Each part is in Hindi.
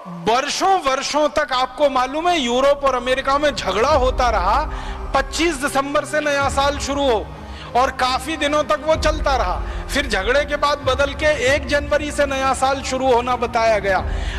वर्षों वर्षों तक आपको मालूम है यूरोप और अमेरिका में झगड़ा होता रहा। 25 दिसंबर से नया साल शुरू हो और काफी दिनों तक वो चलता रहा। फिर झगड़े के बाद बदल के 1 जनवरी से नया साल शुरू होना बताया गया।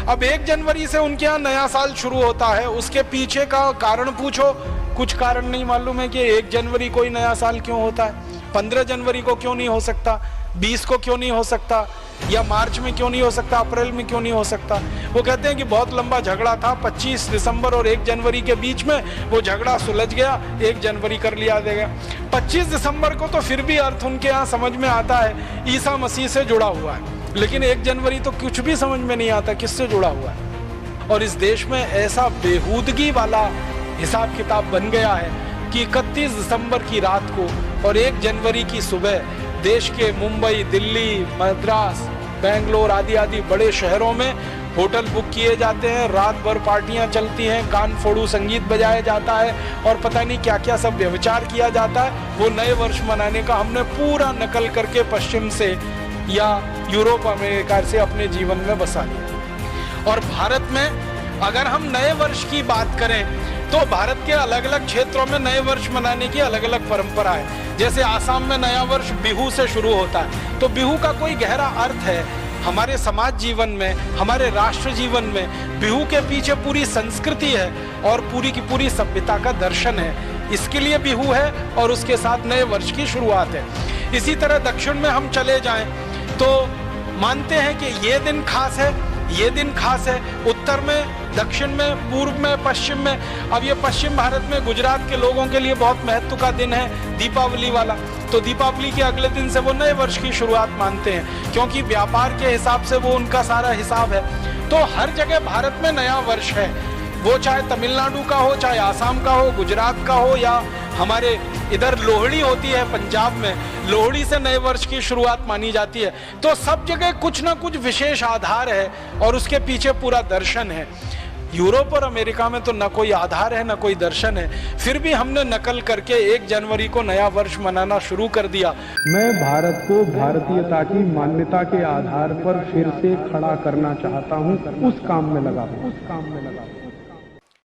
अब 1 जनवरी से उनके यहाँ नया साल शुरू होता है, उसके पीछे का कारण पूछो, कुछ कारण नहीं मालूम है कि 1 जनवरी को ही नया साल क्यों होता है, 15 जनवरी को क्यों नहीं हो सकता, 20 को क्यों नहीं हो सकता, या मार्च में क्यों नहीं हो सकता, अप्रैल में क्यों नहीं हो सकता। वो कहते हैं कि बहुत लंबा झगड़ा था, 25 दिसंबर और 1 जनवरी के बीच में वो झगड़ा सुलझ गया, 1 जनवरी कर लिया गया। 25 दिसंबर को तो फिर भी अर्थ उनके यहाँ समझ में आता है, ईसा मसीह से जुड़ा हुआ है, लेकिन 1 जनवरी तो कुछ भी समझ में नहीं आता किससे जुड़ा हुआ है। और इस देश में ऐसा बेहूदगी वाला हिसाब किताब बन गया है कि 31 दिसंबर की रात को और 1 जनवरी की सुबह देश के मुंबई, दिल्ली, मद्रास, बेंगलोर आदि आदि बड़े शहरों में होटल बुक किए जाते हैं, रात भर पार्टियां चलती हैं, कान फोड़ू संगीत बजाया जाता है और पता नहीं क्या क्या सब व्यभिचार किया जाता है। वो नए वर्ष मनाने का हमने पूरा नकल करके पश्चिम से या यूरोप अमेरिका से अपने जीवन में बसा लिया। और भारत में अगर हम नए वर्ष की बात करें तो भारत के अलग अलग क्षेत्रों में नए वर्ष मनाने की अलग अलग परंपरा है। जैसे आसाम में नया वर्ष बिहू से शुरू होता है, तो बिहू का कोई गहरा अर्थ है। हमारे समाज जीवन में, हमारे राष्ट्र जीवन में बिहू के पीछे पूरी संस्कृति है और पूरी की पूरी सभ्यता का दर्शन है, इसके लिए बिहू है और उसके साथ नए वर्ष की शुरुआत है। इसी तरह दक्षिण में हम चले जाएं तो मानते हैं कि ये दिन खास है, ये दिन खास है। उत्तर में, दक्षिण में, पूर्व में, पश्चिम में। अब ये पश्चिम भारत में गुजरात के लोगों के लिए बहुत महत्व का दिन है, दीपावली वाला। तो दीपावली के अगले दिन से वो नए वर्ष की शुरुआत मानते हैं, क्योंकि व्यापार के हिसाब से वो उनका सारा हिसाब है। तो हर जगह भारत में नया वर्ष है, वो चाहे तमिलनाडु का हो, चाहे आसाम का हो, गुजरात का हो, या हमारे इधर लोहड़ी होती है पंजाब में, लोहड़ी से नए वर्ष की शुरुआत मानी जाती है। तो सब जगह कुछ ना कुछ विशेष आधार है और उसके पीछे पूरा दर्शन है। यूरोप और अमेरिका में तो न कोई आधार है न कोई दर्शन है, फिर भी हमने नकल करके 1 जनवरी को नया वर्ष मनाना शुरू कर दिया। मैं भारत को भारतीयता की मान्यता के आधार पर फिर से खड़ा करना चाहता हूँ, उस काम में लगा।